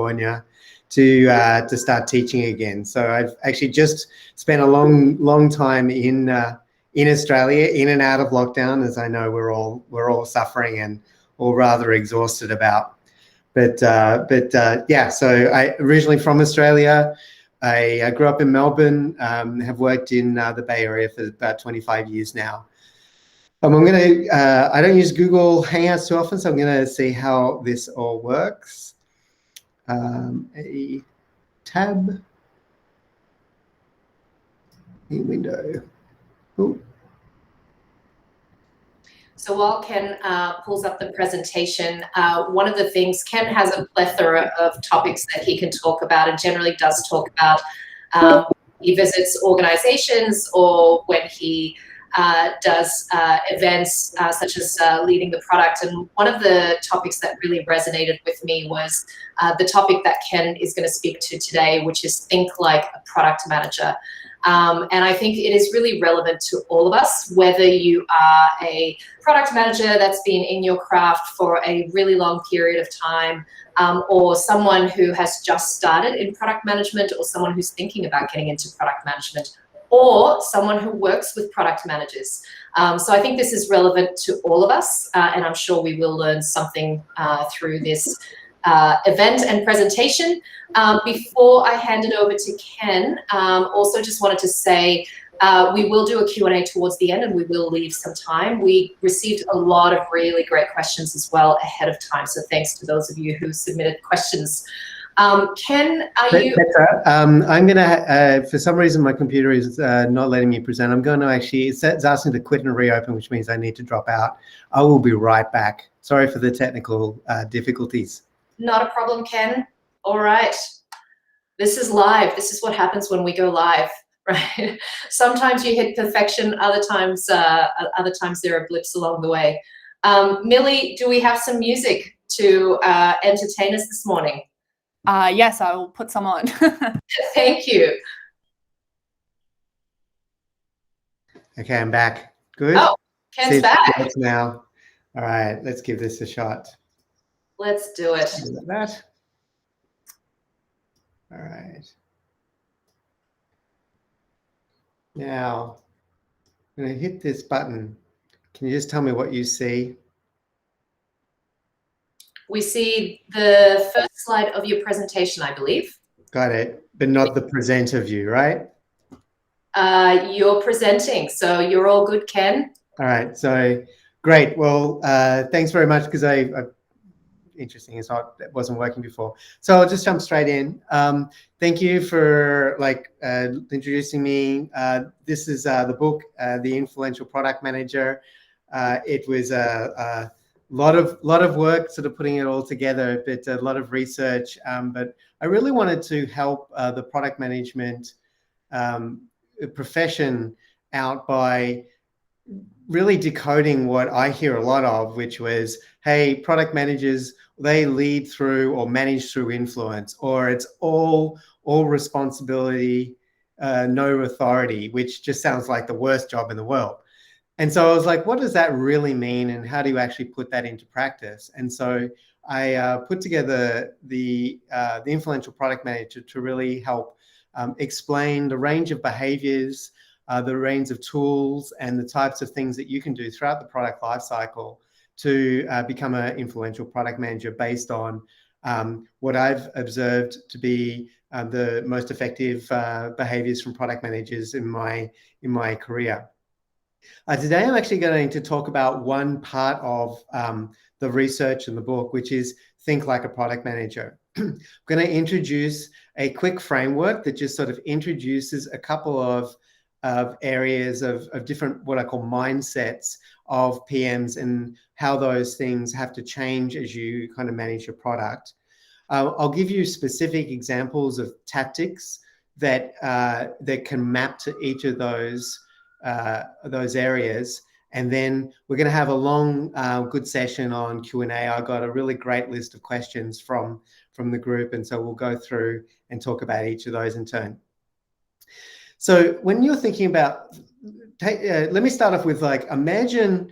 California to start teaching again. So I've actually just spent a long time in Australia, in and out of lockdown, as I know we're all suffering and all rather exhausted about. But yeah, so I originally from Australia. I grew up in Melbourne, have worked in the Bay Area for about 25 years now. I don't use Google Hangouts too often, so I'm going to see how this all works. A tab, a window. Ooh. So while Ken pulls up the presentation, one of the things, Ken has a plethora of topics that he can talk about and generally does talk about. He visits organizations or when he does events such as leading the product. And one of the topics that really resonated with me was the topic that Ken is going to speak to today, which is think like a product manager. And I think it is really relevant to all of us, whether you are a product manager that's been in your craft for a really long period of time, or someone who has just started in product management, or someone who's thinking about getting into product management, or someone who works with product managers. So I think this is relevant to all of us, and I'm sure we will learn something through this event and presentation. Before I hand it over to Ken, also just wanted to say we will do a Q&A towards the end and we will leave some time. We received a lot of really great questions as well ahead of time, so thanks to those of you who submitted questions. Ken, are you... I'm going to, for some reason my computer is not letting me present. I'm going to actually, it's asking to quit and reopen, which means I need to drop out. I will be right back. Sorry for the technical difficulties. Not a problem, Ken. All right. This is live. This is what happens when we go live, right? Sometimes you hit perfection. Other times there are blips along the way. Millie, do we have some music to entertain us this morning? Yes, I will put some on. Thank you. Okay, I'm back. Good. Oh, Ken's back. Now. All right, let's give this a shot. Let's do it. Like that. All right. Now, I'm going to hit this button. Can you just tell me what you see? We see the first slide of your presentation, I believe. Got it, but not the presenter view, right? You're presenting, so you're all good, Ken. All right, so great. Well, thanks very much, because interesting, it wasn't working before. So I'll just jump straight in. Thank you for introducing me. This is the book, The Influential Product Manager. It was a lot of work sort of putting it all together, but a lot of research. But I really wanted to help the product management profession out by really decoding what I hear a lot of, which was, hey, product managers, they lead through or manage through influence, or it's all responsibility, no authority, which just sounds like the worst job in the world. And so I was like, what does that really mean, and how do you actually put that into practice? And so I put together the Influential Product Manager to really help explain the range of behaviors, the range of tools, and the types of things that you can do throughout the product lifecycle to become an influential product manager based on what I've observed to be the most effective behaviors from product managers in my career. Today, I'm actually going to talk about one part of the research in the book, which is think like a product manager. I'm going to introduce a quick framework that just sort of introduces a couple of areas of different, what I call mindsets of PMs, and how those things have to change as you kind of manage your product. I'll give you specific examples of tactics that can map to each of those areas. And then we're going to have a long, good session on Q&A. I got a really great list of questions from the group, and so we'll go through and talk about each of those in turn. So when you're thinking about, let me start off with, like, imagine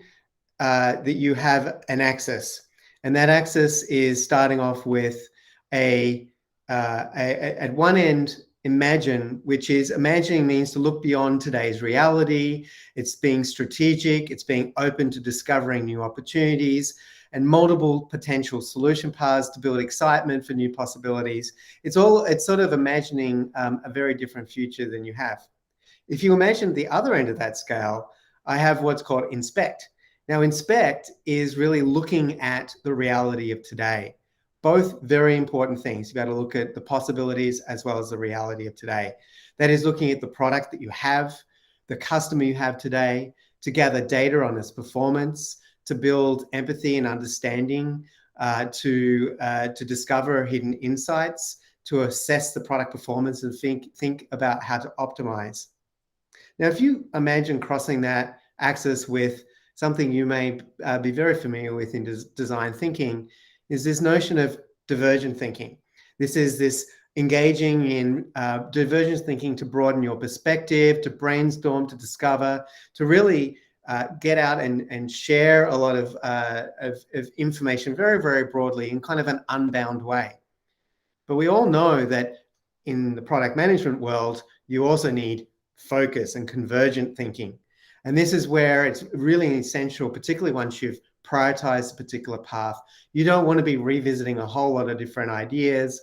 that you have an axis, and that axis is starting off with a at one end, imagine, which is imagining means to look beyond today's reality. It's being strategic. It's being open to discovering new opportunities and multiple potential solution paths to build excitement for new possibilities. It's sort of imagining a very different future than you have. If you imagine the other end of that scale, I have what's called inspect. Now, inspect is really looking at the reality of today. Both very important things. You've got to look at the possibilities as well as the reality of today. That is looking at the product that you have, the customer you have today, to gather data on its performance, to build empathy and understanding, to discover hidden insights, to assess the product performance and think about how to optimize. Now, if you imagine crossing that axis with something you may be very familiar with in design thinking, is this notion of divergent thinking. This is this engaging in divergent thinking to broaden your perspective, to brainstorm, to discover, to really get out and share a lot of information very, very broadly in kind of an unbound way. But we all know that in the product management world, you also need focus and convergent thinking. And this is where it's really essential, particularly once you've prioritized a particular path. You don't want to be revisiting a whole lot of different ideas,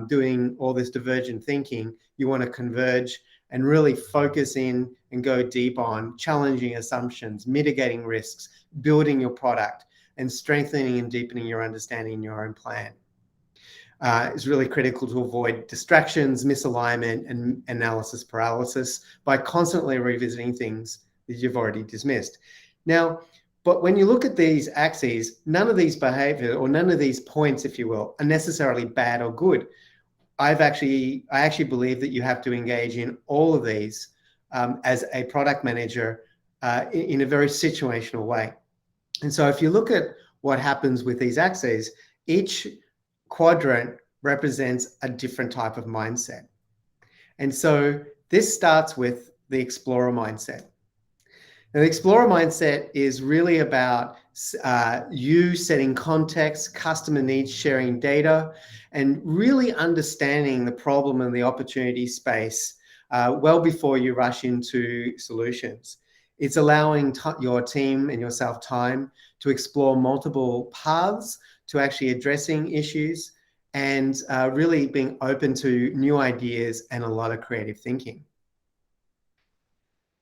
doing all this divergent thinking. You want to converge and really focus in and go deep on challenging assumptions, mitigating risks, building your product, and strengthening and deepening your understanding in your own plan. It's really critical to avoid distractions, misalignment, and analysis paralysis by constantly revisiting things that you've already dismissed. Now, but when you look at these axes, none of these behavior or none of these points, if you will, are necessarily bad or good. I actually believe that you have to engage in all of these as a product manager in a very situational way. And so if you look at what happens with these axes, each quadrant represents a different type of mindset. And so this starts with the explorer mindset. Now, the explorer mindset is really about you setting context, customer needs, sharing data, and really understanding the problem and the opportunity space well before you rush into solutions. It's allowing your team and yourself time to explore multiple paths to actually addressing issues and really being open to new ideas and a lot of creative thinking.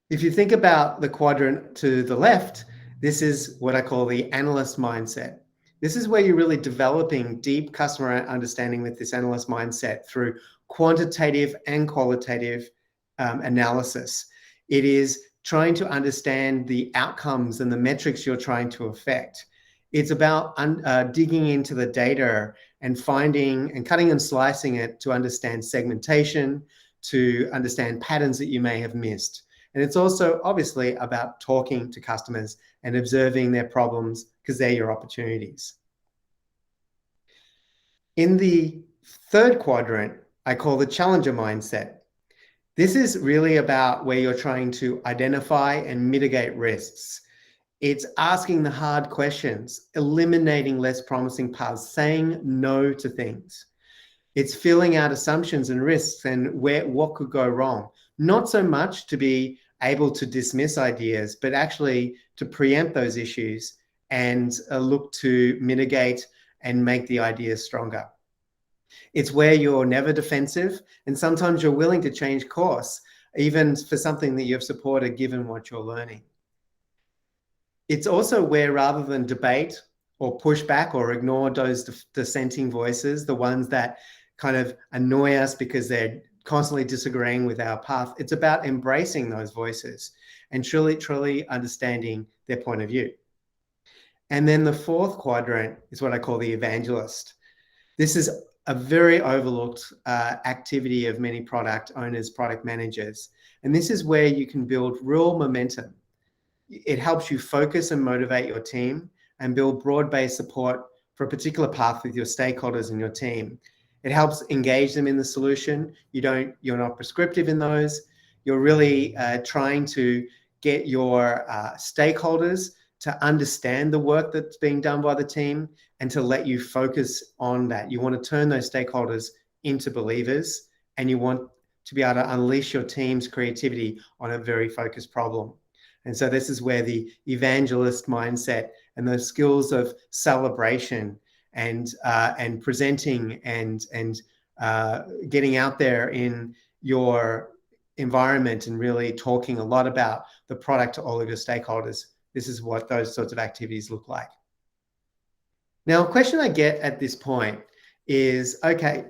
If you think about the quadrant to the left, this is what I call the analyst mindset. This is where you're really developing deep customer understanding with this analyst mindset through quantitative and qualitative analysis. It is trying to understand the outcomes and the metrics you're trying to affect. It's about digging into the data and finding and cutting and slicing it to understand segmentation, to understand patterns that you may have missed. And it's also obviously about talking to customers and observing their problems because they're your opportunities. In the third quadrant, I call the challenger mindset. This is really about where you're trying to identify and mitigate risks. It's asking the hard questions, eliminating less promising paths, saying no to things. It's filling out assumptions and risks and what could go wrong. Not so much to be able to dismiss ideas, but actually to preempt those issues and look to mitigate and make the ideas stronger. It's where you're never defensive, and sometimes you're willing to change course, even for something that you've supported given what you're learning. It's also where, rather than debate or push back or ignore those dissenting voices, the ones that kind of annoy us because they're constantly disagreeing with our path, it's about embracing those voices and truly understanding their point of view. And then the fourth quadrant is what I call the evangelist. This is a very overlooked activity of many product owners, product managers. And this is where you can build real momentum. It helps you focus and motivate your team and build broad-based support for a particular path with your stakeholders and your team. It helps engage them in the solution. You're not prescriptive in those. You're really trying to get your stakeholders to understand the work that's being done by the team and to let you focus on that. You want to turn those stakeholders into believers, and you want to be able to unleash your team's creativity on a very focused problem. And so this is where the evangelist mindset and those skills of celebration and presenting and getting out there in your environment and really talking a lot about the product to all of your stakeholders. This is what those sorts of activities look like. Now, a question I get at this point is, okay,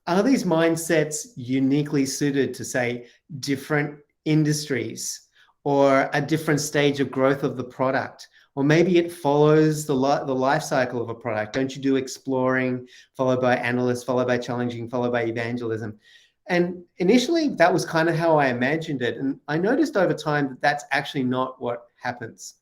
are these mindsets uniquely suited to, say, different industries or a different stage of growth of the product? Or maybe it follows the life cycle of a product. Don't you do exploring, followed by analyst, followed by challenging, followed by evangelism? And initially, that was kind of how I imagined it. And I noticed over time that that's actually not what happens.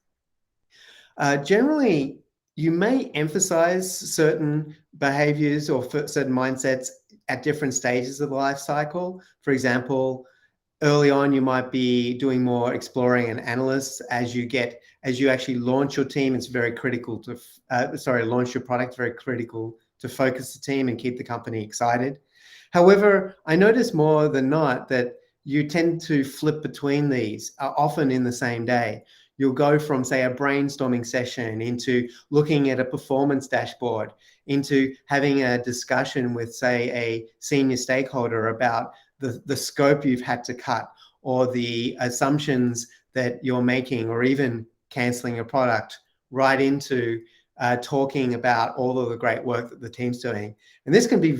Generally, you may emphasize certain behaviors or certain mindsets at different stages of the life cycle. For example, early on, you might be doing more exploring and analysts. As you actually launch your team, it's very critical to, launch your product, very critical to focus the team and keep the company excited. However, I notice more than not that you tend to flip between these, often in the same day. You'll go from, say, a brainstorming session into looking at a performance dashboard, into having a discussion with, say, a senior stakeholder about the scope you've had to cut or the assumptions that you're making, or even canceling a product, right into talking about all of the great work that the team's doing. And this can be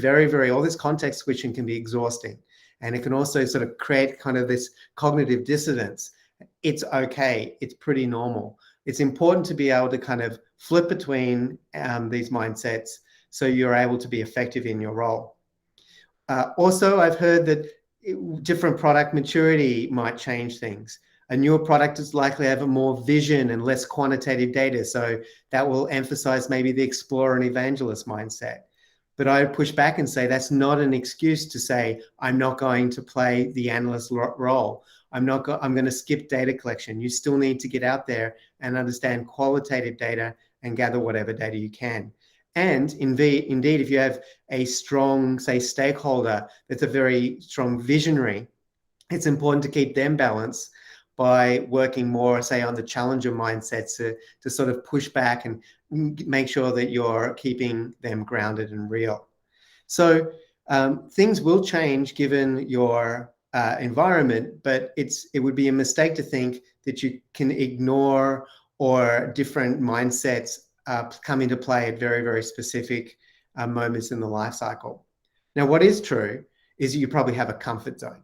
all this context switching can be exhausting. And it can also sort of create kind of this cognitive dissonance. It's okay. It's pretty normal. It's important to be able to kind of flip between these mindsets so you're able to be effective in your role. Also, I've heard that different product maturity might change things. A newer product is likely to have a more vision and less quantitative data. So that will emphasize maybe the explorer and evangelist mindset. But I would push back and say that's not an excuse to say, I'm not going to play the analyst role. I'm going to skip data collection. You still need to get out there and understand qualitative data and gather whatever data you can. And indeed, if you have a strong, say, stakeholder that's a very strong visionary, it's important to keep them balanced by working more, say, on the challenger mindset to sort of push back and make sure that you're keeping them grounded and real. So things will change given your environment, but it would be a mistake to think that you can ignore or different mindsets come into play at very, very specific moments in the life cycle. Now, what is true is that you probably have a comfort zone.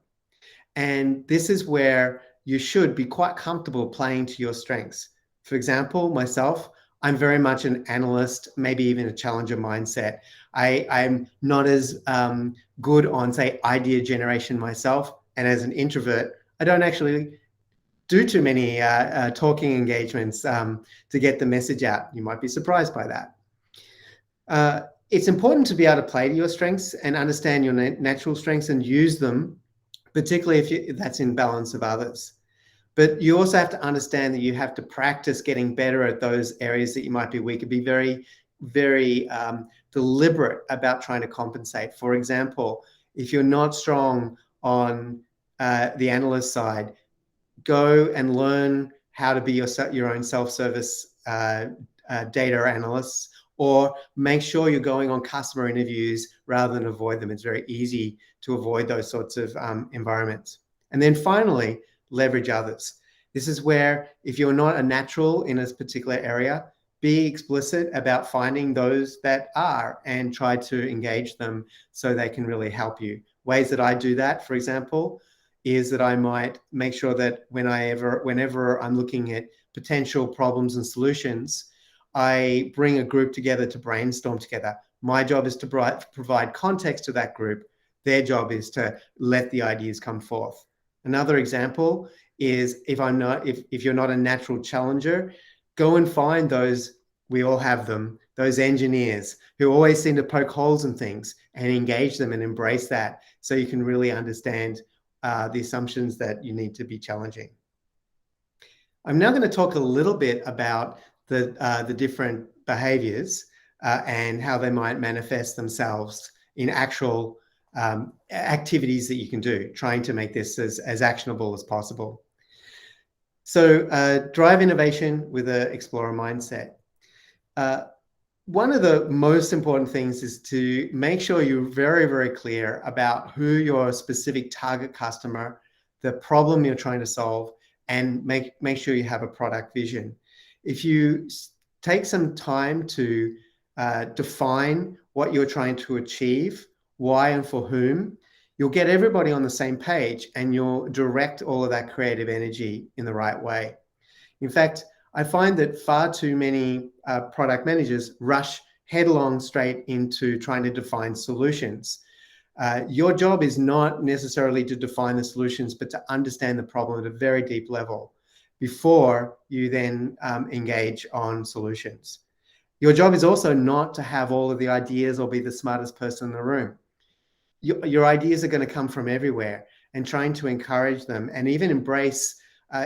And this is where you should be quite comfortable playing to your strengths. For example, myself, I'm very much an analyst, maybe even a challenger mindset. I'm not as good on, say, idea generation myself. And as an introvert, I don't actually do too many talking engagements to get the message out. You might be surprised by that. It's important to be able to play to your strengths and understand your natural strengths and use them, particularly if that's in balance of others. But you also have to understand that you have to practice getting better at those areas that you might be weak and be very, very deliberate about trying to compensate. For example, if you're not strong on the analyst side, go and learn how to be your own self-service data analysts, or make sure you're going on customer interviews rather than avoid them. It's very easy to avoid those sorts of environments. And then finally, leverage others. This is where, if you're not a natural in a particular area, be explicit about finding those that are and try to engage them so they can really help you. Ways that I do that, for example, is that I might make sure that whenever I'm looking at potential problems and solutions, I bring a group together to brainstorm together. My job is to provide context to that group. Their job is to let the ideas come forth. Another example is if you're not a natural challenger, go and find those, we all have them, those engineers who always seem to poke holes in things, and engage them and embrace that so you can really understand the assumptions that you need to be challenging. I'm now going to talk a little bit about the different behaviors and how they might manifest themselves in actual activities that you can do, trying to make this as actionable as possible. So drive innovation with an explorer mindset. One of the most important things is to make sure you're very, very clear about who your specific target customer, the problem you're trying to solve, and make sure you have a product vision. If you take some time to define what you're trying to achieve, why and for whom, you'll get everybody on the same page and you'll direct all of that creative energy in the right way. In fact, I find that far too many product managers rush headlong straight into trying to define solutions. Your job is not necessarily to define the solutions, but to understand the problem at a very deep level before you then engage on solutions. Your job is also not to have all of the ideas or be the smartest person in the room. Your ideas are going to come from everywhere, and trying to encourage them and even embrace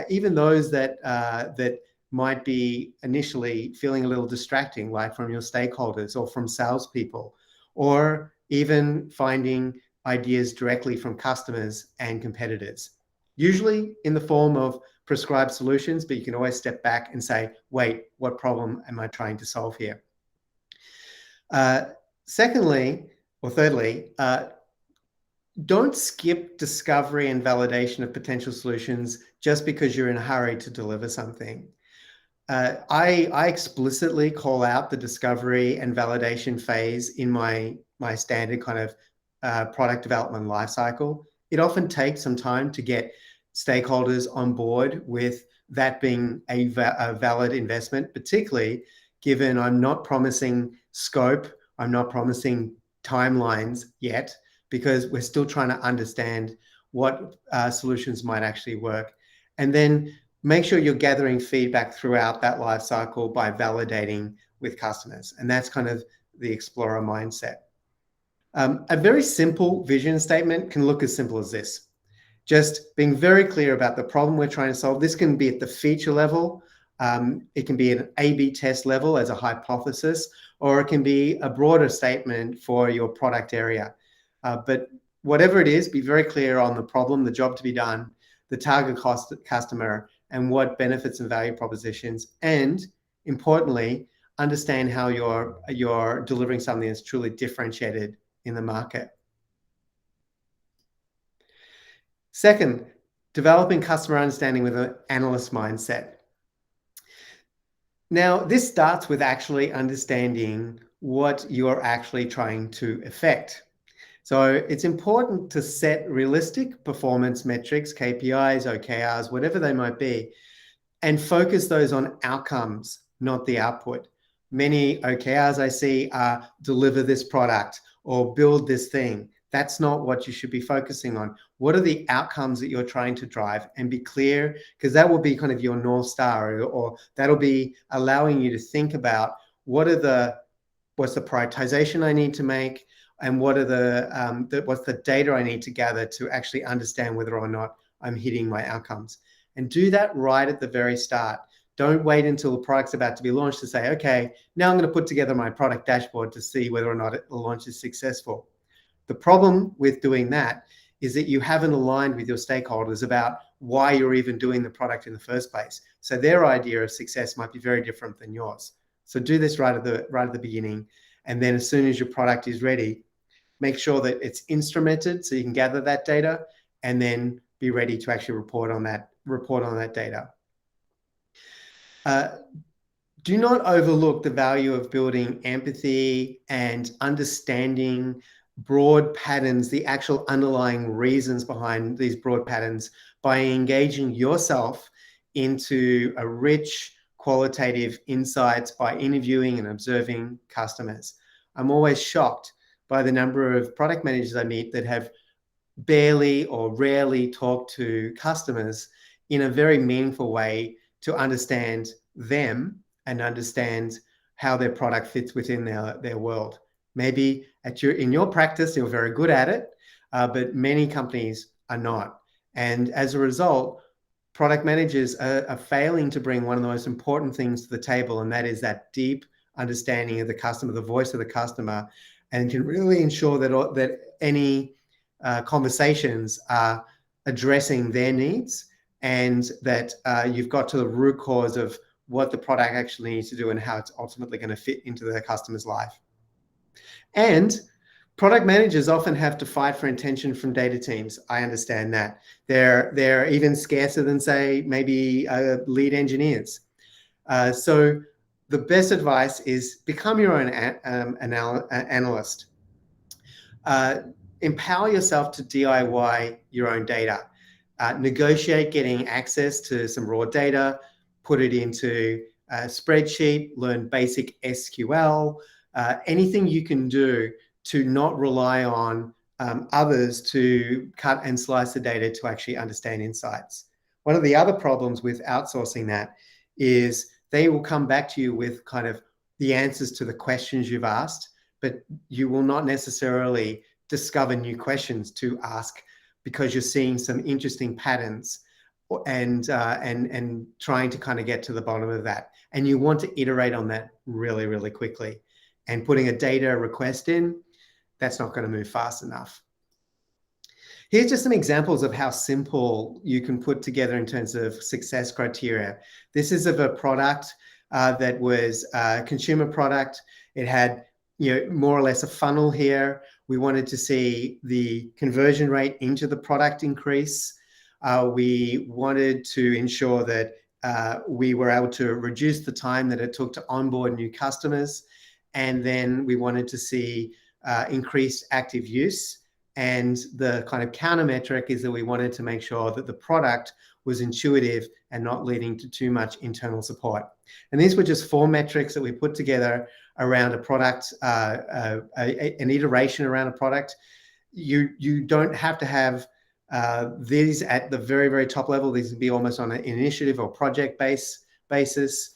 even those that might be initially feeling a little distracting, like from your stakeholders or from salespeople, or even finding ideas directly from customers and competitors, usually in the form of prescribed solutions, but you can always step back and say, wait, what problem am I trying to solve here? Thirdly, don't skip discovery and validation of potential solutions just because you're in a hurry to deliver something. I explicitly call out the discovery and validation phase in my standard kind of product development lifecycle. It often takes some time to get stakeholders on board with that being a valid investment, particularly given I'm not promising scope, I'm not promising timelines yet, because we're still trying to understand what solutions might actually work. And then make sure you're gathering feedback throughout that life cycle by validating with customers. And that's kind of the explorer mindset. A very simple vision statement can look as simple as this. Just being very clear about the problem we're trying to solve. This can be at the feature level. It can be at an A/B test level as a hypothesis, or it can be a broader statement for your product area. But whatever it is, be very clear on the problem, the job to be done, the target customer, and what benefits and value propositions. And importantly, understand how you're delivering something that's truly differentiated in the market. Second, developing customer understanding with an analyst mindset. Now, this starts with actually understanding what you're actually trying to affect. So it's important to set realistic performance metrics, KPIs, OKRs, whatever they might be, and focus those on outcomes, not the output. Many OKRs I see are deliver this product or build this thing. That's not what you should be focusing on. What are the outcomes that you're trying to drive? And be clear, because that will be kind of your North Star, or that'll be allowing you to think about what's the prioritization I need to make, and what are what's the data I need to gather to actually understand whether or not I'm hitting my outcomes. And do that right at the very start. Don't wait until the product's about to be launched to say, okay, now I'm going to put together my product dashboard to see whether or not the launch is successful. The problem with doing that is that you haven't aligned with your stakeholders about why you're even doing the product in the first place. So their idea of success might be very different than yours. So do this right at the beginning. And then as soon as your product is ready, make sure that it's instrumented so you can gather that data, and then be ready to actually report on that data. Do not overlook the value of building empathy and understanding broad patterns, the actual underlying reasons behind these broad patterns, by engaging yourself into a rich qualitative insights by interviewing and observing customers. I'm always shocked by the number of product managers I meet that have barely or rarely talked to customers in a very meaningful way to understand them and understand how their product fits within their world. Maybe in your practice, you're very good at it, but many companies are not. And as a result, product managers are failing to bring one of the most important things to the table, and that is that deep understanding of the customer, the voice of the customer, and can really ensure that any conversations are addressing their needs, and that you've got to the root cause of what the product actually needs to do and how it's ultimately going to fit into the customer's life. And product managers often have to fight for attention from data teams. I understand that. They're even scarcer than, say, maybe lead engineers. So the best advice is become your own analyst. Empower yourself to DIY your own data. Negotiate getting access to some raw data, put it into a spreadsheet, learn basic SQL, anything you can do to not rely on others to cut and slice the data to actually understand insights. One of the other problems with outsourcing that is they will come back to you with kind of the answers to the questions you've asked, but you will not necessarily discover new questions to ask because you're seeing some interesting patterns and trying to kind of get to the bottom of that. And you want to iterate on that really, really quickly. And putting a data request in, that's not going to move fast enough. Here's just some examples of how simple you can put together in terms of success criteria. This is of a product that was a consumer product. It had, more or less a funnel here. We wanted to see the conversion rate into the product increase. We wanted to ensure that we were able to reduce the time that it took to onboard new customers. And then we wanted to see increased active use. And the kind of counter metric is that we wanted to make sure that the product was intuitive and not leading to too much internal support. And these were just 4 metrics that we put together around a product, an iteration around a product. You don't have to have these at the very, very top level. These can be almost on an initiative or project basis.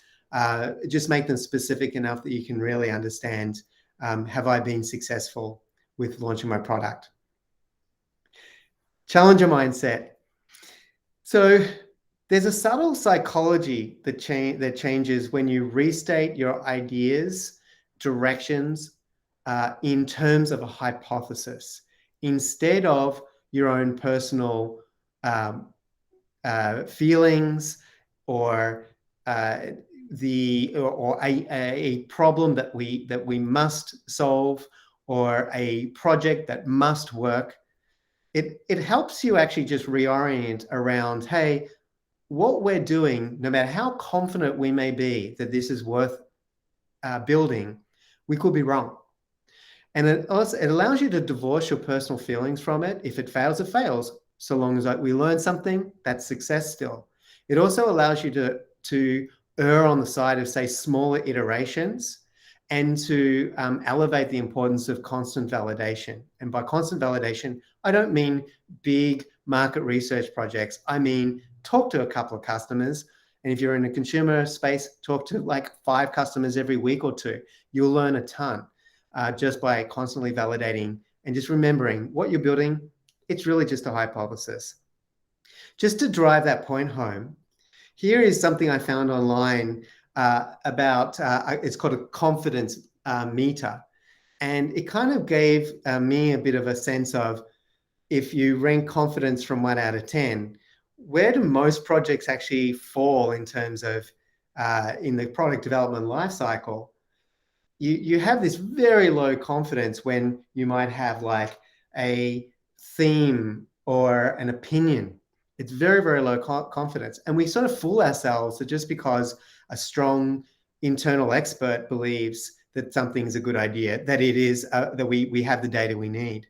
Just make them specific enough that you can really understand, have I been successful with launching my product? Challenger mindset. So there's a subtle psychology that changes when you restate your ideas, directions in terms of a hypothesis instead of your own personal feelings or a problem that we must solve or a project that must work. It helps you actually just reorient around, hey, what we're doing, no matter how confident we may be that this is worth building, we could be wrong. And it allows you to divorce your personal feelings from it. If it fails, it fails. So long as we learn something, that's success still. It also allows you to err on the side of, say, smaller iterations and to elevate the importance of constant validation. And by constant validation, I don't mean big market research projects. I mean, talk to a couple of customers. And if you're in a consumer space, talk to like 5 customers every week or 2. You'll learn a ton just by constantly validating and just remembering what you're building. It's really just a hypothesis. Just to drive that point home, here is something I found online about, it's called a confidence meter. And it kind of gave me a bit of a sense of, if you rank confidence from 1 out of 10, where do most projects actually fall in terms of in the product development lifecycle? You have this very low confidence when you might have like a theme or an opinion. It's very, very low confidence. And we sort of fool ourselves that just because a strong internal expert believes that something's a good idea, that it is, that we have the data we need.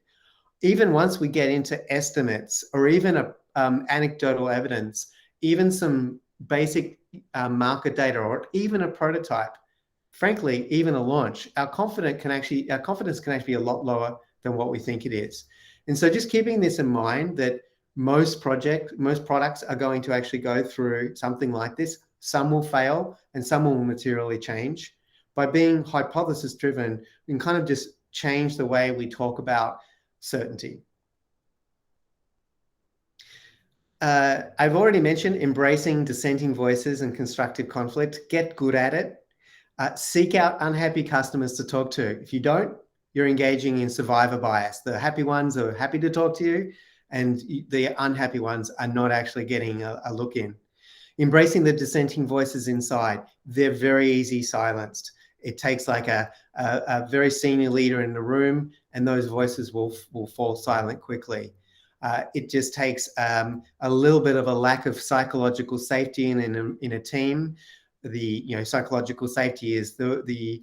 Even once we get into estimates or even anecdotal evidence, even some basic market data or even a prototype, frankly, even a launch, our confidence can actually be a lot lower than what we think it is. And so just keeping this in mind, that most products are going to actually go through something like this. Some will fail and some will materially change. By being hypothesis driven, we can kind of just change the way we talk about certainty. I've already mentioned embracing dissenting voices and constructive conflict. Get good at it. Seek out unhappy customers to talk to. If you don't, you're engaging in survivor bias. The happy ones are happy to talk to you, and the unhappy ones are not actually getting a look in. Embracing the dissenting voices inside. They're very easy silenced. It takes like a very senior leader in the room, and those voices will fall silent quickly. It just takes a little bit of a lack of psychological safety in a team. The psychological safety is the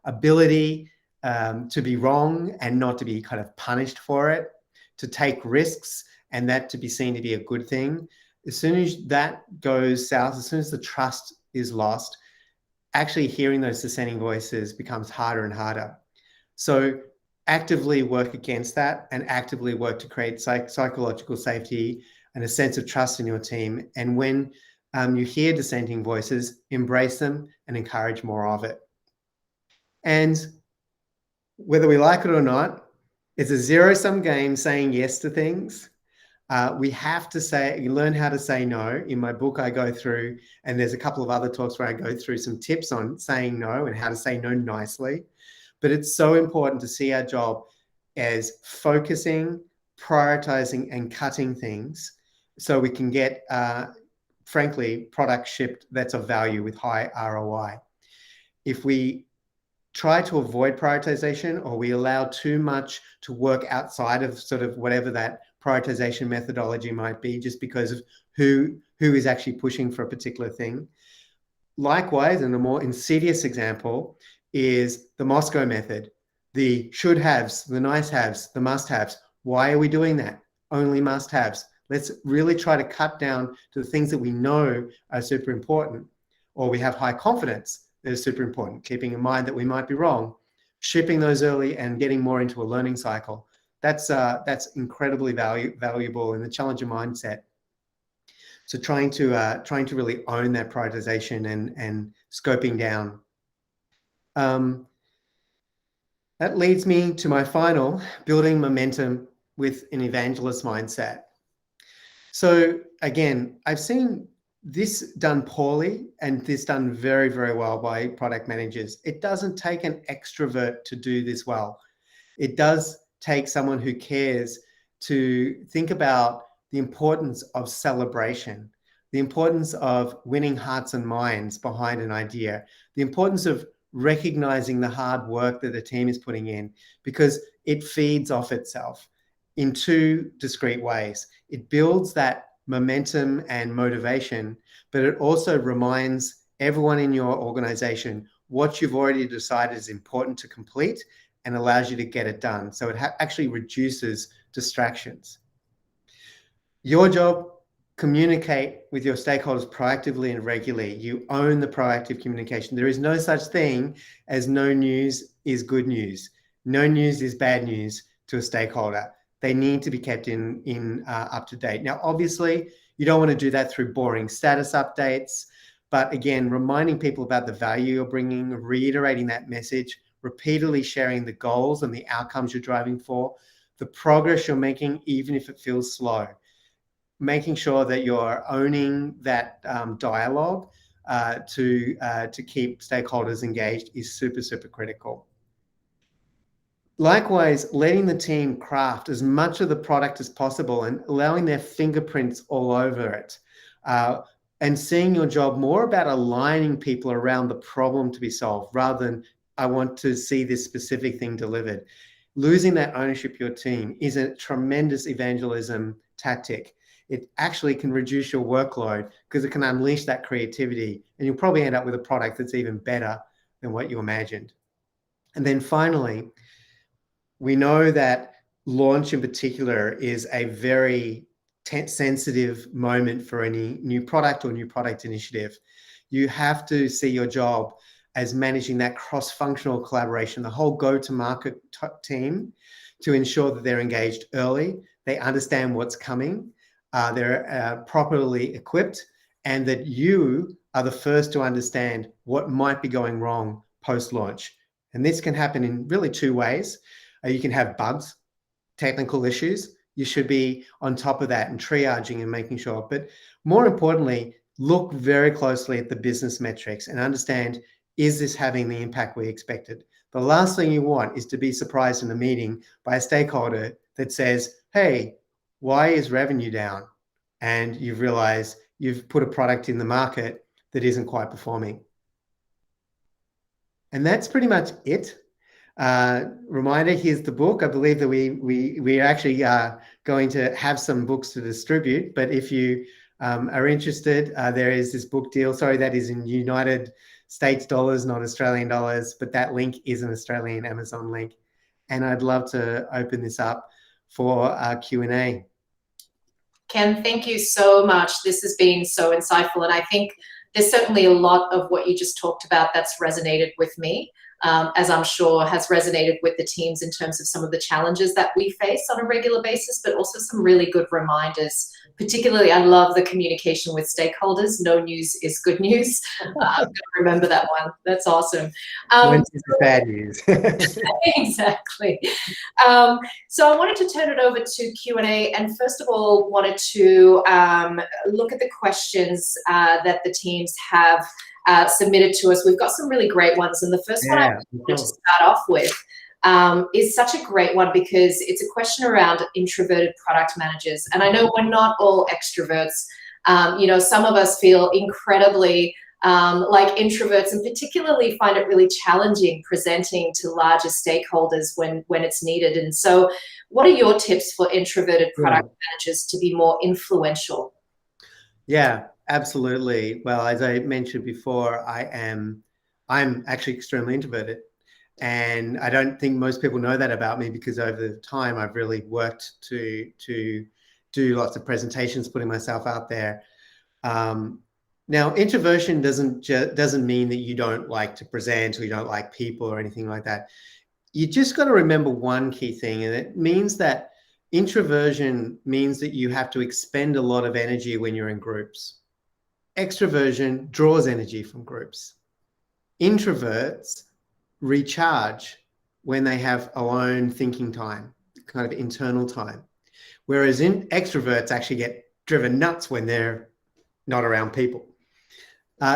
ability to be wrong and not to be kind of punished for it, to take risks, and that to be seen to be a good thing. As soon as that goes south, as soon as the trust is lost, actually hearing those dissenting voices becomes harder and harder. So actively work against that and actively work to create psychological safety and a sense of trust in your team. And when you hear dissenting voices, embrace them and encourage more of it. And whether we like it or not, it's a zero-sum game saying yes to things. We have to learn how to say no. In my book, I go through, and there's a couple of other talks where I go through some tips on saying no and how to say no nicely. But it's so important to see our job as focusing, prioritizing, and cutting things so we can get, frankly, product shipped that's of value with high ROI. If we try to avoid prioritization, or we allow too much to work outside of sort of whatever that prioritization methodology might be, just because of who is actually pushing for a particular thing. Likewise, and a more insidious example is the Moscow method, the should haves, the nice haves, the must haves. Why are we doing that? Only must haves. Let's really try to cut down to the things that we know are super important, or we have high confidence that is super important, keeping in mind that we might be wrong, shipping those early and getting more into a learning cycle. That's incredibly valuable in the challenger mindset. So trying to really own that prioritization and scoping down. That leads me to my final, building momentum with an evangelist mindset. So again, I've seen this done poorly and this done very, very well by product managers. It doesn't take an extrovert to do this well. It does take someone who cares to think about the importance of celebration, the importance of winning hearts and minds behind an idea, the importance of recognizing the hard work that the team is putting in, because it feeds off itself in two discrete ways. It builds that momentum and motivation, but it also reminds everyone in your organization what you've already decided is important to complete and allows you to get it done. So it actually reduces distractions. Your job, communicate with your stakeholders proactively and regularly. You own the proactive communication. There is no such thing as no news is good news. No news is bad news to a stakeholder. They need to be kept in up to date. Now, obviously, you don't want to do that through boring status updates, but again, reminding people about the value you're bringing, reiterating that message, repeatedly sharing the goals and the outcomes you're driving for, the progress you're making, even if it feels slow. Making sure that you're owning that dialogue to keep stakeholders engaged is super, super critical. Likewise, letting the team craft as much of the product as possible and allowing their fingerprints all over it. And seeing your job more about aligning people around the problem to be solved rather than I want to see this specific thing delivered. Losing that ownership of your team is a tremendous evangelism tactic. It actually can reduce your workload because it can unleash that creativity, and you'll probably end up with a product that's even better than what you imagined. And then finally, we know that launch in particular is a very sensitive moment for any new product or new product initiative. You have to see your job as managing that cross-functional collaboration, the whole go-to-market team, to ensure that they're engaged early, they understand what's coming, they're properly equipped, and that you are the first to understand what might be going wrong post-launch. And this can happen in really two ways. You can have bugs, technical issues. You should be on top of that and triaging and making sure. But more importantly, look very closely at the business metrics and understand, is this having the impact we expected? The last thing you want is to be surprised in a meeting by a stakeholder that says, hey, why is revenue down? And you've realized you've put a product in the market that isn't quite performing. And that's pretty much it. Reminder, here's the book. I believe that we are actually going to have some books to distribute, but if you are interested, there is this book deal. Sorry, that is in United States dollars, not Australian dollars, but that link is an Australian Amazon link. And I'd love to open this up for Q&A. Ken, thank you so much. This has been so insightful, and I think there's certainly a lot of what you just talked about that's resonated with me, as I'm sure has resonated with the teams in terms of some of the challenges that we face on a regular basis, but also some really good reminders. Particularly, I love the communication with stakeholders. No news is good news. I'm going to remember that one. That's awesome. When is bad news? Exactly. So I wanted to turn it over to Q&A, and first of all, wanted to look at the questions that the teams have submitted to us. We've got some really great ones, and the first one I wanted to start off with is such a great one because it's a question around introverted product managers. And I know we're not all extroverts. Some of us feel incredibly like introverts, and particularly find it really challenging presenting to larger stakeholders when it's needed. And so what are your tips for introverted product managers to be more influential? Yeah, absolutely. Well, as I mentioned before, I'm actually extremely introverted. And I don't think most people know that about me, because over time I've really worked to do lots of presentations, putting myself out there. Now, introversion doesn't mean that you don't like to present or you don't like people or anything like that. You just got to remember one key thing, and it means that introversion means that you have to expend a lot of energy when you're in groups. Extroversion draws energy from groups. Introverts recharge when they have alone thinking time, kind of internal time. Whereas extroverts actually get driven nuts when they're not around people.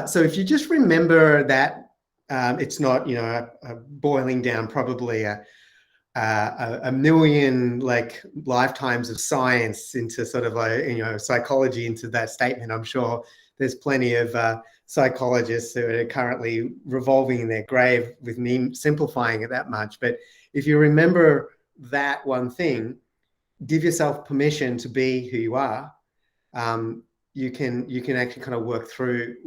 So if you just remember that, it's not, boiling down probably a million lifetimes of science into sort of psychology into that statement. I'm sure there's plenty of psychologists who are currently revolving in their grave with me simplifying it that much. But if you remember that one thing, give yourself permission to be who you are. You can actually kind of work through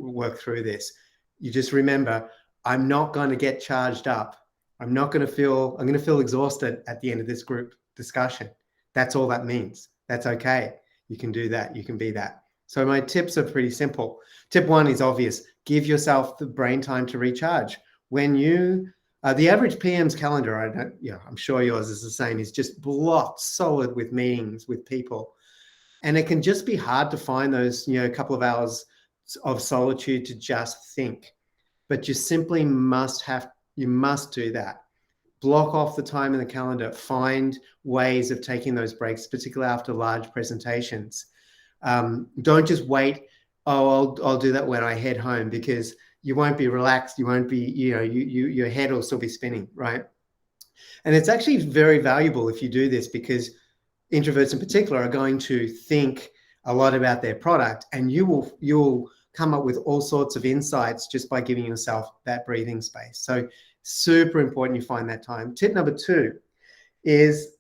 this. You just remember, I'm not going to get charged up. I'm going to feel exhausted at the end of this group discussion. That's all that means. That's okay. You can do that. You can be that. So my tips are pretty simple. Tip one is obvious. Give yourself the brain time to recharge. When the average PM's calendar, I'm sure yours is the same, is just blocked solid with meetings with people. And it can just be hard to find those, couple of hours of solitude to just think. But you simply must do that. Block off the time in the calendar. Find ways of taking those breaks, particularly after large presentations. Don't just wait, I'll do that when I head home, because you won't be relaxed. You won't be, your head will still be spinning, right? And it's actually very valuable if you do this, because introverts in particular are going to think a lot about their product, and you'll come up with all sorts of insights just by giving yourself that breathing space. So super important you find that time. Tip number 2 is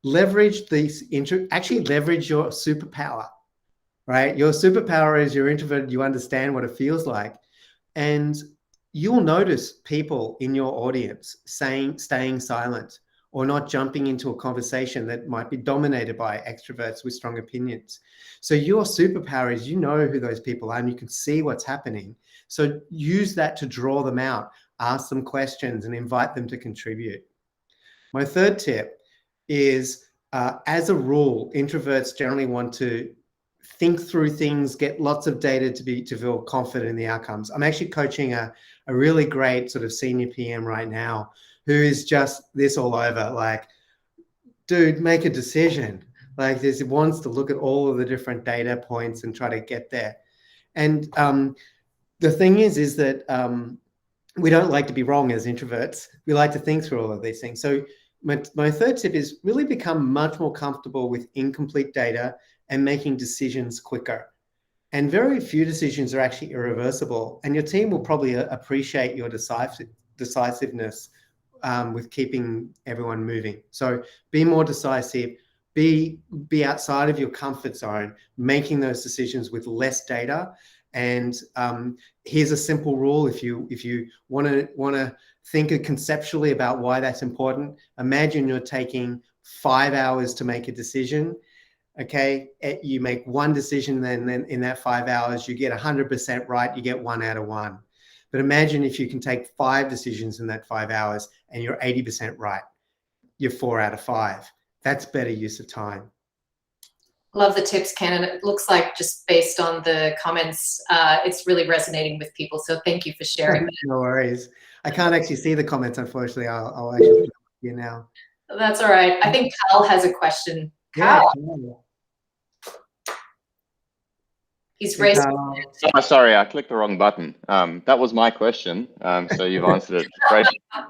leverage your superpower, right? Your superpower is you're introverted, you understand what it feels like. And you'll notice people in your audience staying silent or not jumping into a conversation that might be dominated by extroverts with strong opinions. So your superpower is you know who those people are and you can see what's happening. So use that to draw them out, ask them questions and invite them to contribute. My third tip is, as a rule, introverts generally want to think through things, get lots of data to feel confident in the outcomes. I'm actually coaching a really great sort of senior PM right now who is just this all over, like, dude, make a decision. Like, this wants to look at all of the different data points and try to get there. And the thing is that we don't like to be wrong as introverts. We like to think through all of these things. So my third tip is really become much more comfortable with incomplete data and making decisions quicker. And very few decisions are actually irreversible. And your team will probably appreciate your decisiveness with keeping everyone moving. So be more decisive, be outside of your comfort zone, making those decisions with less data. And here's a simple rule: if you want to think conceptually about why that's important, imagine you're taking 5 hours to make a decision. Okay, you make one decision, then in that 5 hours you get 100% right, you get 1 out of 1. But imagine if you can take 5 decisions in that 5 hours and you're 80% right, you're 4 out of 5. That's better use of time. Love the tips, Ken, and it looks like just based on the comments, it's really resonating with people. So thank you for sharing. No worries. I can't actually see the comments, unfortunately. I'll actually put it here now. That's all right. I think Carl has a question. Yeah. Carl. He's raised. Oh, sorry, I clicked the wrong button. That was my question. So you've answered it.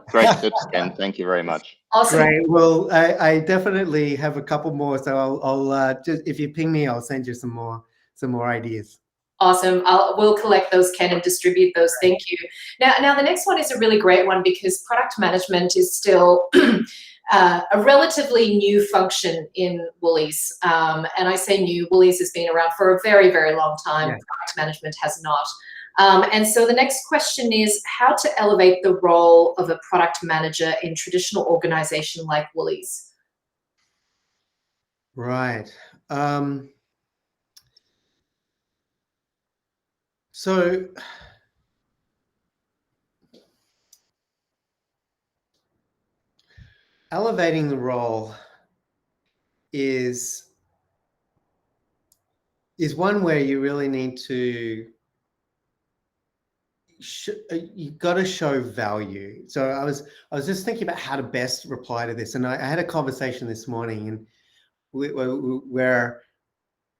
Great tips, Ken. Thank you very much. Awesome. Great. Well, I definitely have a couple more. So I'll just, if you ping me, I'll send you some more ideas. Awesome. We'll collect those, Ken, and distribute those. Thank you. Now the next one is a really great one because product management is still a relatively new function in Woolies. And I say new, Woolies has been around for a very, very long time. Yeah. Product management has not. And so the next question is how to elevate the role of a product manager in traditional organization like Woolies. Right. So elevating the role is one where you really need to you've got to show value. So I was just thinking about how to best reply to this, and I had a conversation this morning, and where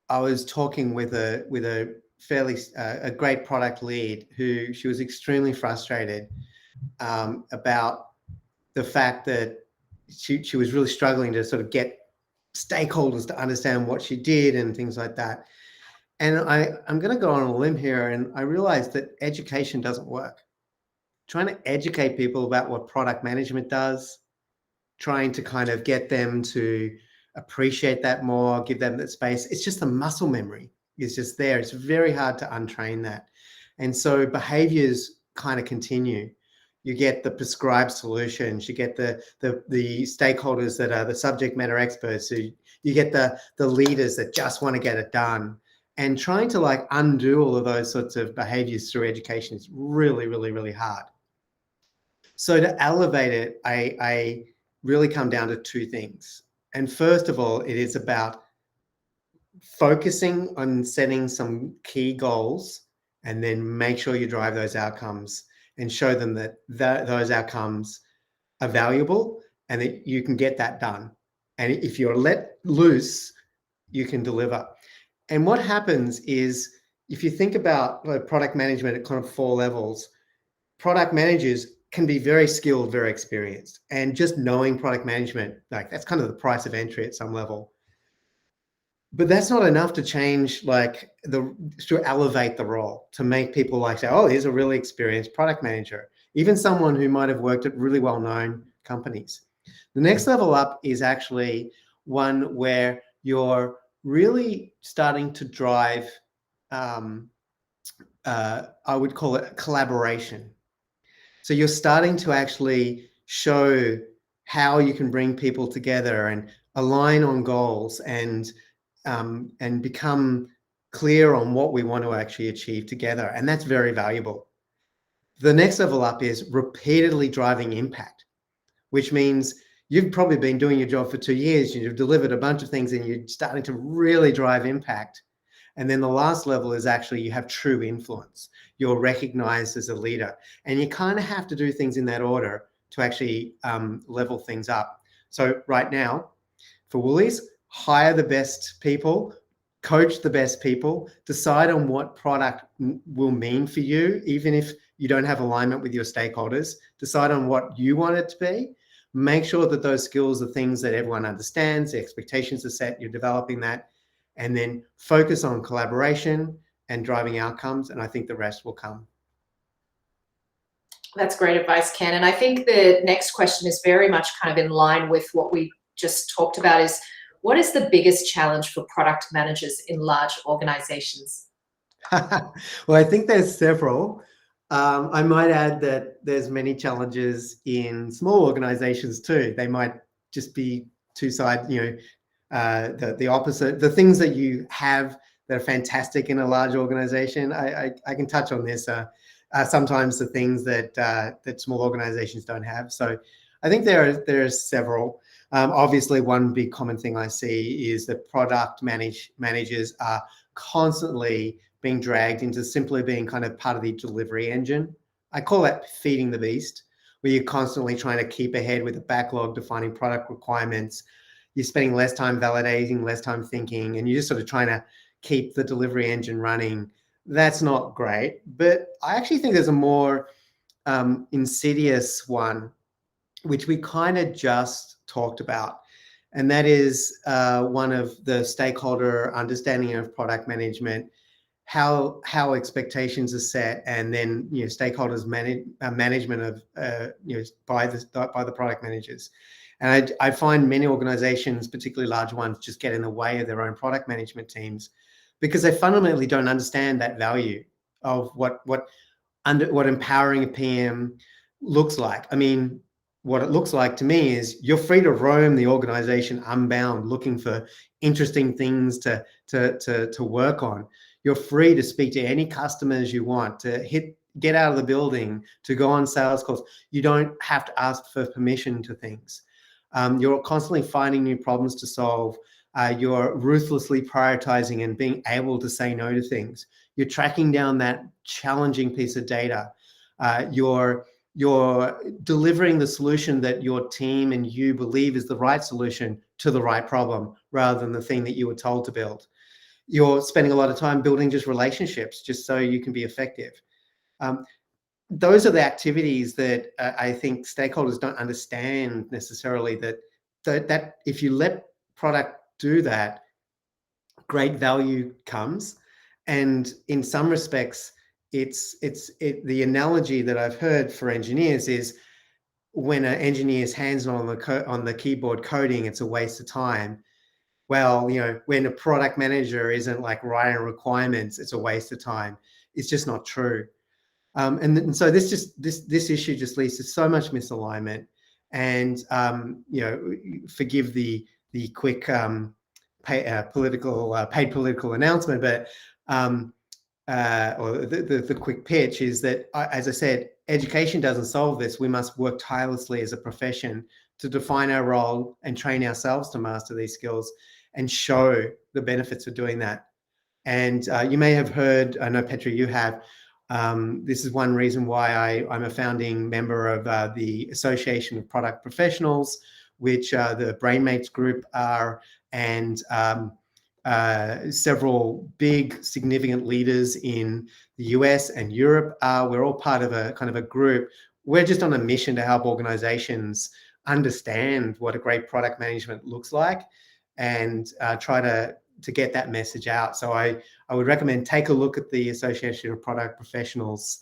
I was talking with a fairly a great product lead who she was extremely frustrated about the fact that she was really struggling to sort of get stakeholders to understand what she did and things like that. And I'm going to go on a limb here, and I realized that education doesn't work. Trying to educate people about what product management does, trying to kind of get them to appreciate that more, give them that space. It's just a muscle memory. It's just there. It's very hard to untrain that. And so behaviors kind of continue. You get the prescribed solutions, you get the stakeholders that are the subject matter experts, you get the leaders that just want to get it done. And trying to like undo all of those sorts of behaviors through education is really, really, really hard. So to elevate it, I really come down to 2 things. And first of all, it is about focusing on setting some key goals and then make sure you drive those outcomes and show them that those outcomes are valuable and that you can get that done. And if you're let loose, you can deliver. And what happens is, if you think about product management at kind of 4 levels, product managers can be very skilled, very experienced, and just knowing product management, like that's kind of the price of entry at some level. But that's not enough to change, to elevate the role, to make people like say, oh, here's a really experienced product manager, even someone who might have worked at really well-known companies. The next level up is actually one where you're really starting to drive, I would call it collaboration. So you're starting to actually show how you can bring people together and align on goals and become clear on what we want to actually achieve together. And that's very valuable. The next level up is repeatedly driving impact, which means you've probably been doing your job for 2 years and you've delivered a bunch of things and you're starting to really drive impact. And then the last level is actually you have true influence. You're recognized as a leader, and you kind of have to do things in that order to actually level things up. So right now for Woolies, hire the best people, coach the best people, decide on what product will mean for you, even if you don't have alignment with your stakeholders. Decide on what you want it to be. Make sure that those skills are things that everyone understands, the expectations are set, you're developing that, and then focus on collaboration and driving outcomes, and I think the rest will come. That's great advice, Ken. And I think the next question is very much kind of in line with what we just talked about, is what is the biggest challenge for product managers in large organizations? Well, I think there's several. I might add that there's many challenges in small organizations too. They might just be two sides, the opposite. The things that you have that are fantastic in a large organization, I can touch on this. Sometimes the things that small organizations don't have. So I think there are several. Obviously, one big common thing I see is that product managers are constantly being dragged into simply being kind of part of the delivery engine. I call that feeding the beast, where you're constantly trying to keep ahead with a backlog, defining product requirements. You're spending less time validating, less time thinking, and you're just sort of trying to keep the delivery engine running. That's not great. But I actually think there's a more insidious one, which we kind of just talked about. And that is one of the stakeholder understanding of product management, how expectations are set, and then stakeholders management of by the product managers. And I find many organizations, particularly large ones, just get in the way of their own product management teams because they fundamentally don't understand that value of what empowering a PM looks like. I mean, what it looks like to me is you're free to roam the organization unbound, looking for interesting things to work on. You're free to speak to any customers you want, to get out of the building, to go on sales calls. You don't have to ask for permission to things. You're constantly finding new problems to solve. You're ruthlessly prioritizing and being able to say no to things. You're tracking down that challenging piece of data. You're delivering the solution that your team and you believe is the right solution to the right problem, rather than the thing that you were told to build. You're spending a lot of time building just relationships just so you can be effective. Those are the activities that I think stakeholders don't understand necessarily, that if you let product do that, great value comes. And in some respects, the analogy that I've heard for engineers is when an engineer's hands on the keyboard coding, it's a waste of time. Well, when a product manager isn't like writing requirements, it's a waste of time. It's just not true. And so this issue just leads to so much misalignment. And forgive the quick paid political announcement, but or the quick pitch is that, as I said, education doesn't solve this. We must work tirelessly as a profession to define our role and train ourselves to master these skills and show the benefits of doing that. And you may have heard, I know Petra, you have, this is one reason why I'm a founding member of the Association of Product Professionals, which the Brainmates group are, and several big significant leaders in the US and Europe are. We're all part of a kind of a group. We're just on a mission to help organizations understand what a great product management looks like and try to get that message out. So I would recommend take a look at the Association of Product Professionals.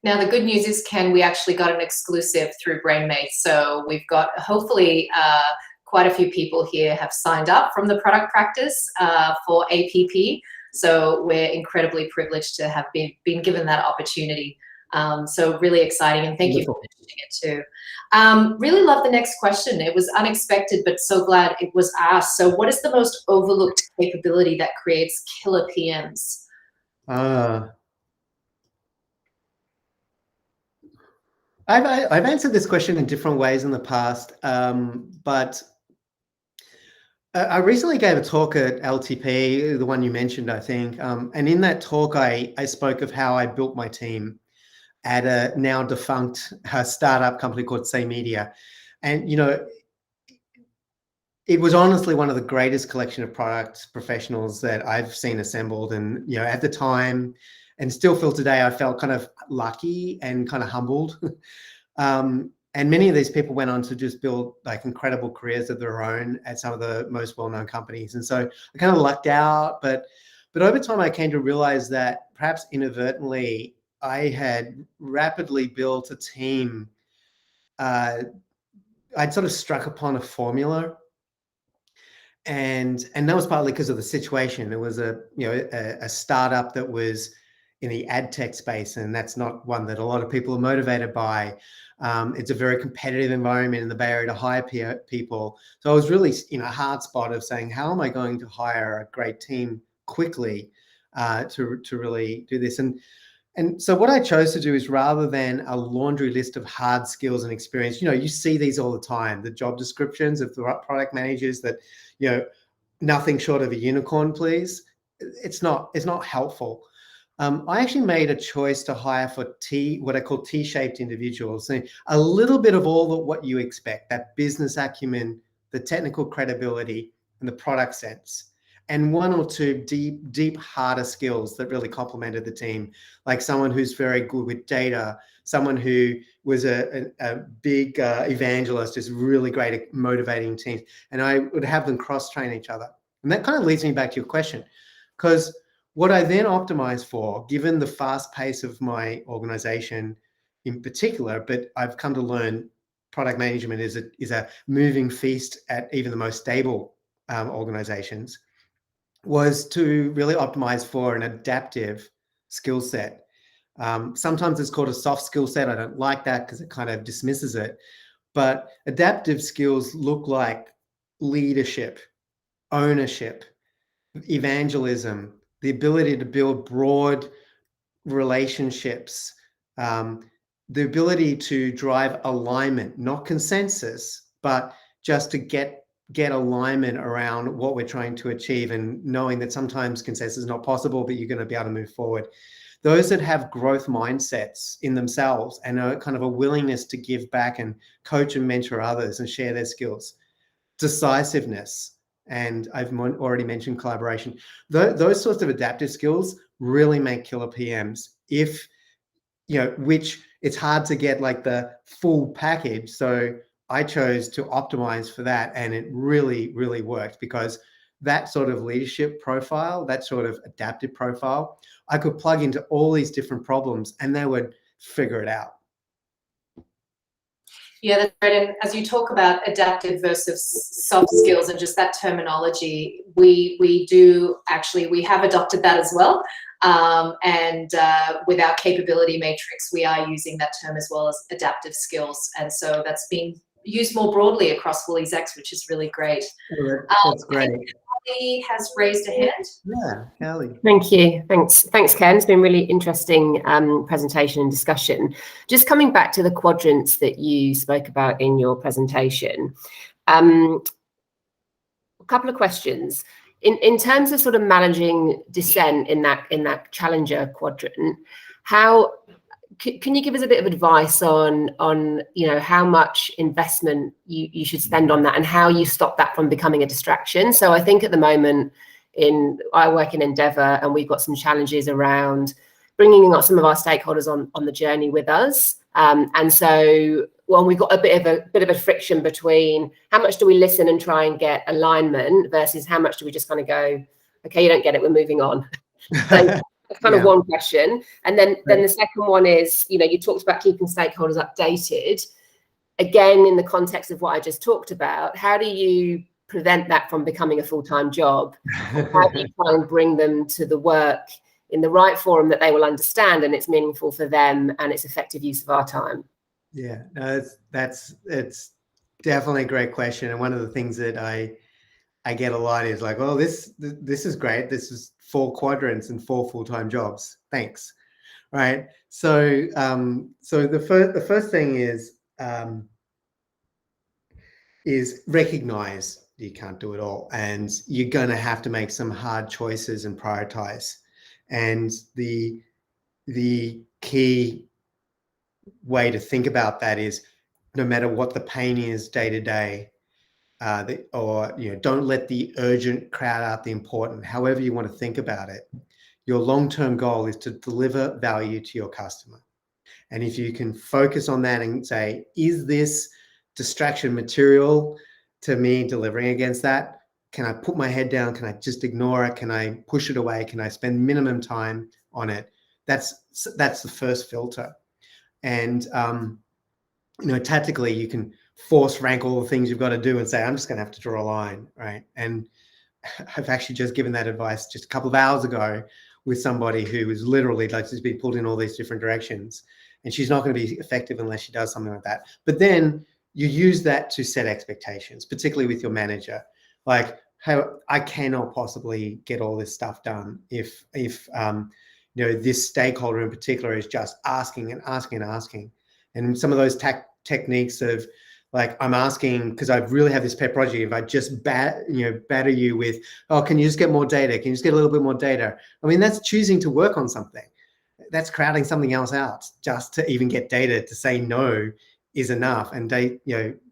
Now, the good news is, Ken, we actually got an exclusive through Brainmates. So we've got, hopefully, quite a few people here have signed up from the product practice for APP. So we're incredibly privileged to have been given that opportunity. So really exciting, and thank you for mentioning it too. Really love the next question. It was unexpected, but so glad it was asked. So what is the most overlooked capability that creates killer PMs? I've answered this question in different ways in the past, but I recently gave a talk at LTP, the one you mentioned, I think, and in that talk, I spoke of how I built my team at a now defunct startup company called Say Media. And, it was honestly one of the greatest collection of product professionals that I've seen assembled. And, at the time, and still feel today, I felt kind of lucky and kind of humbled. And many of these people went on to just build like incredible careers of their own at some of the most well-known companies. And so I kind of lucked out, but over time I came to realize that perhaps inadvertently I had rapidly built a team. I'd sort of struck upon a formula, and that was partly because of the situation. It was a startup that was in the ad tech space, and that's not one that a lot of people are motivated by. It's a very competitive environment in the Bay Area to hire people. So I was really in a hard spot of saying, how am I going to hire a great team quickly to really do this? And so what I chose to do is, rather than a laundry list of hard skills and experience, you see these all the time, the job descriptions of the product managers that, nothing short of a unicorn, please. It's not helpful. I actually made a choice to hire for what I call T-shaped individuals. So a little bit of all what you expect, that business acumen, the technical credibility, and the product sense, and one or two deep, harder skills that really complemented the team, like someone who's very good with data, someone who was a big evangelist, is really great at motivating teams. And I would have them cross-train each other. And that kind of leads me back to your question, because what I then optimized for, given the fast pace of my organization in particular, but I've come to learn product management is a moving feast at even the most stable organizations, was to really optimize for an adaptive skill set. Sometimes it's called a soft skill set. I don't like that because it kind of dismisses it. But adaptive skills look like leadership, ownership, evangelism, the ability to build broad relationships, the ability to drive alignment, not consensus, but just to get alignment around what we're trying to achieve, and knowing that sometimes consensus is not possible, but you're going to be able to move forward. Those that have growth mindsets in themselves and a kind of a willingness to give back and coach and mentor others and share their skills. Decisiveness, and I've already mentioned collaboration. Those sorts of adaptive skills really make killer PMs. If, which it's hard to get like the full package. So I chose to optimize for that, and it really, really worked, because that sort of leadership profile, that sort of adaptive profile, I could plug into all these different problems and they would figure it out. Yeah, that's right. And as you talk about adaptive versus soft skills and just that terminology, we have adopted that as well. And with our capability matrix, we are using that term as well as adaptive skills. And so that's being used more broadly across Woolies X, which is really great. That's great. Kelly has raised a hand. Yeah, Kelly. Thank you. Thanks, Ken. It's been really interesting presentation and discussion. Just coming back to the quadrants that you spoke about in your presentation, a couple of questions. In terms of sort of managing dissent in that challenger quadrant, how can you give us a bit of advice on how much investment you should spend on that, and how you stop that from becoming a distraction? So I think at the moment I work in Endeavour, and we've got some challenges around bringing some of our stakeholders on the journey with us. And so we've got a bit of a friction between how much do we listen and try and get alignment versus how much do we just kind of go, okay, you don't get it, we're moving on. So that's kind of one question. And then the second one is, you talked about keeping stakeholders updated. Again, in the context of what I just talked about, how do you prevent that from becoming a full-time job? How do you try and bring them to the work in the right forum that they will understand and it's meaningful for them and it's effective use of our time? Yeah, no, it's definitely a great question. And one of the things that I get a lot is like, oh, this is great. This is 4 quadrants and 4 full-time jobs. Thanks. Right. So the first thing is recognize you can't do it all, and you're going to have to make some hard choices and prioritize. And the key way to think about that is, no matter what the pain is day to day, don't let the urgent crowd out the important. However you want to think about it, Your long-term goal is to deliver value to your customer. And if you can focus on that and say, is this distraction material to me delivering against that? Can I put my head down? Can I just ignore it? Can I push it away? Can I spend minimum time on it? That's the first filter. And tactically, you can force rank all the things you've got to do and say, I'm just going to have to draw a line, right? And I've actually just given that advice just a couple of hours ago with somebody who was literally like just being pulled in all these different directions, and she's not going to be effective unless she does something like that. But then you use that to set expectations, particularly with your manager. Like, how I cannot possibly get all this stuff done if this stakeholder in particular is just asking and asking and asking. And some of those techniques of, like, I'm asking because I really have this pet project. If I just batter you with, oh, can you just get more data? Can you just get a little bit more data? I mean, that's choosing to work on something. That's crowding something else out just to even get data. To say no is enough, and they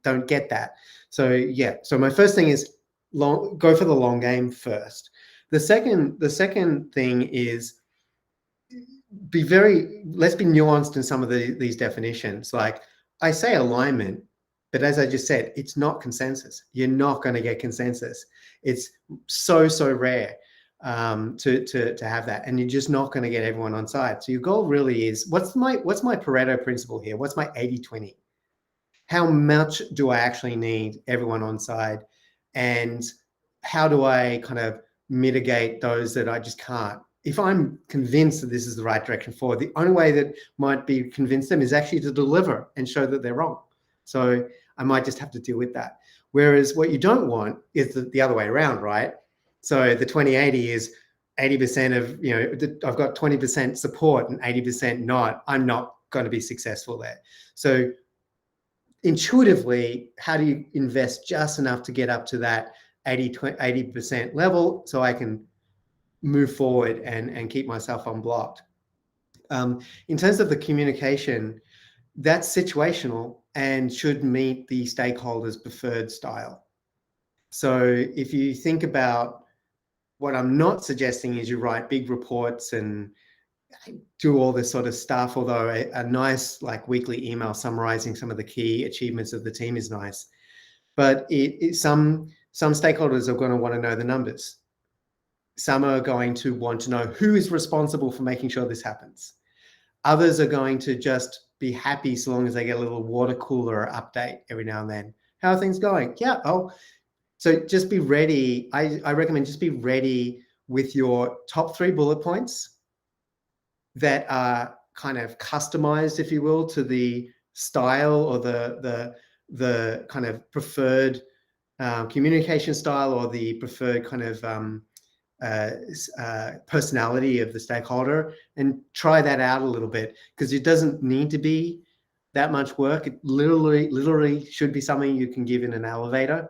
don't get that. So yeah. So my first thing is go for the long game first. The second thing is let's be nuanced in some of these definitions. Like, I say alignment, but as I just said, it's not consensus. You're not going to get consensus. It's so rare to have that, and you're just not going to get everyone on side. So your goal really is, what's my Pareto principle here? What's my 80-20? How much do I actually need everyone on side, and how do I kind of mitigate those that I just can't? If I'm convinced that this is the right direction forward, the only way that might be convince them is actually to deliver and show that they're wrong. So I might just have to deal with that. Whereas what you don't want is the other way around, right? So the 20-80 is 80% of, I've got 20% support and 80% not. I'm not going to be successful there. So intuitively, how do you invest just enough to get up to that 80% level so I can move forward and keep myself unblocked? In terms of the communication, that's situational and should meet the stakeholders' preferred style. So if you think about, what I'm not suggesting is you write big reports and do all this sort of stuff, although a nice weekly email summarizing some of the key achievements of the team is nice. But some stakeholders are going to want to know the numbers. Some are going to want to know who is responsible for making sure this happens. Others are going to just be happy so long as they get a little water cooler update every now and then. How are things going? Yeah. Oh, so just be ready. I recommend just be ready with your top 3 bullet points that are kind of customized, if you will, to the style or the kind of preferred communication style, or the preferred kind of personality of the stakeholder, and try that out a little bit, because it doesn't need to be that much work. It literally should be something you can give in an elevator,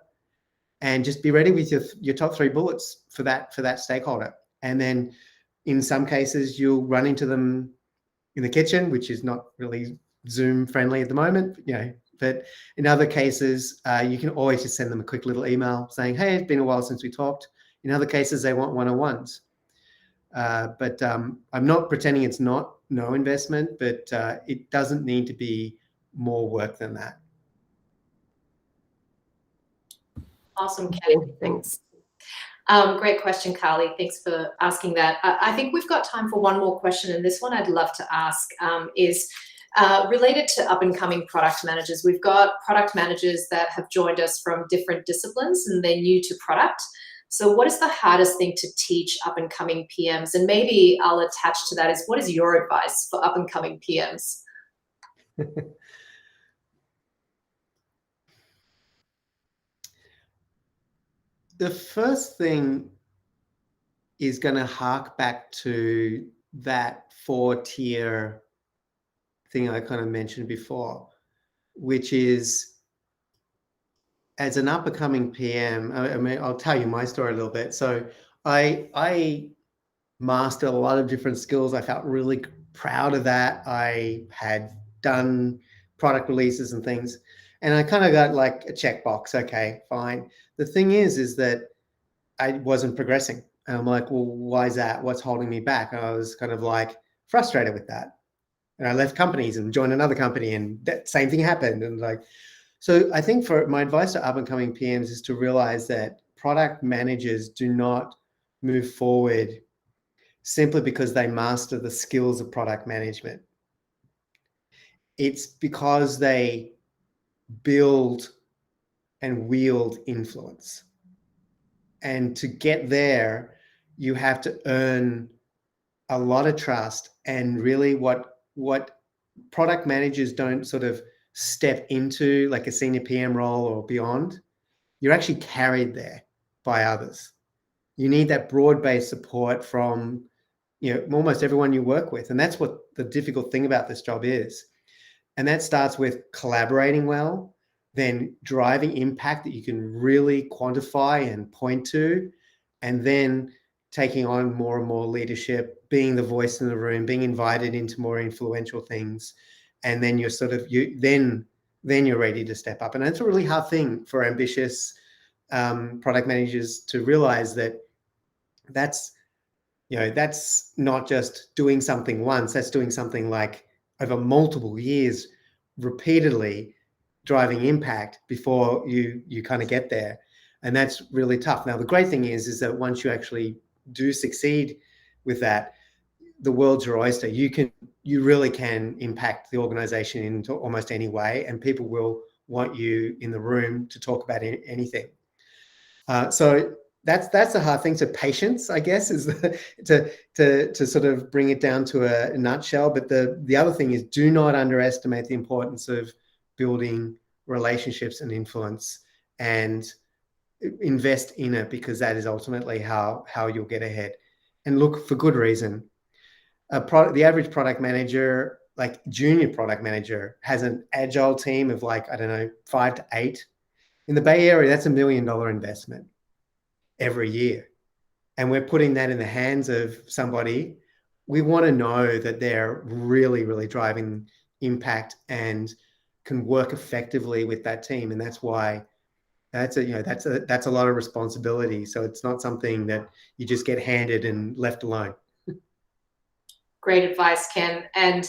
and just be ready with your top 3 bullets for that stakeholder. And then in some cases you'll run into them in the kitchen, which is not really Zoom friendly at the moment, but in other cases you can always just send them a quick little email saying, hey, it's been a while since we talked. In other cases, they want one-on-ones. But I'm not pretending it's no investment, but it doesn't need to be more work than that. Awesome, Ken. Thanks. Great question, Carly. Thanks for asking that. I think we've got time for one more question, and this one I'd love to ask is related to up-and-coming product managers. We've got product managers that have joined us from different disciplines, and they're new to product. So what is the hardest thing to teach up-and-coming PMs? And maybe I'll attach to that is, what is your advice for up-and-coming PMs? The first thing is going to hark back to that 4-tier thing I kind of mentioned before, which is, as an up-and-coming PM, I mean, I'll tell you my story a little bit. So I mastered a lot of different skills. I felt really proud of that. I had done product releases and things, and I kind of got like a checkbox. Okay, fine. The thing is that I wasn't progressing. And I'm like, well, why is that? What's holding me back? And I was kind of like frustrated with that. And I left companies and joined another company, and that same thing happened. And like, so I think for my advice to up and coming PMs is to realize that product managers do not move forward simply because they master the skills of product management. It's because they build and wield influence. And to get there, you have to earn a lot of trust. And really what product managers don't sort of step into, like a senior PM role or beyond, you're actually carried there by others. You need that broad-based support from, you know, almost everyone you work with. And that's what the difficult thing about this job is. And that starts with collaborating well, then driving impact that you can really quantify and point to, and then taking on more and more leadership, being the voice in the room, being invited into more influential things. And then you're sort of, then you're ready to step up. And that's a really hard thing for ambitious product managers to realize, that that's, you know, that's not just doing something once, that's doing something like over multiple years, repeatedly driving impact before you kind of get there. And that's really tough. Now, the great thing is that once you actually do succeed with that, the world's your oyster. You really can impact the organization in almost any way, and people will want you in the room to talk about anything. So that's the hard thing. So patience, I guess, is to sort of bring it down to a nutshell. But the other thing is, do not underestimate the importance of building relationships and influence, and invest in it, because that is ultimately how you'll get ahead. And look, for good reason. The average product manager, like junior product manager, has an agile team of like, I don't know, 5 to 8. In the Bay Area, that's $1 million investment every year. And we're putting that in the hands of somebody. We want to know that they're really, really driving impact and can work effectively with that team. And that's why that's a lot of responsibility. So it's not something that you just get handed and left alone. Great advice, Ken. And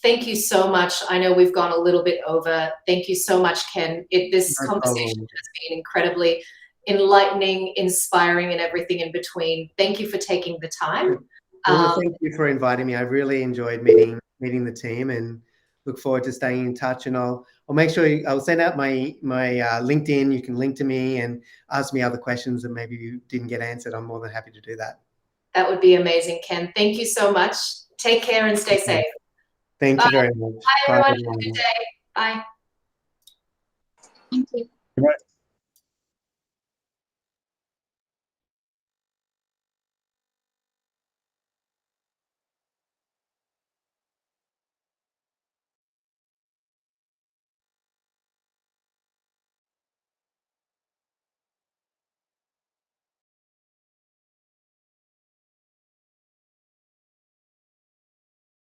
thank you so much. I know we've gone a little bit over. Thank you so much, Ken. This conversation has been incredibly enlightening, inspiring, and everything in between. Thank you for taking the time. Well, thank you for inviting me. I really enjoyed meeting the team, and look forward to staying in touch. And I'll make sure I'll send out my LinkedIn. You can link to me and ask me other questions that maybe you didn't get answered. I'm more than happy to do that. That would be amazing, Ken. Thank you so much. Take care and stay safe. Thank you very much. Bye, everyone. Have a good day. Bye. Thank you. Right.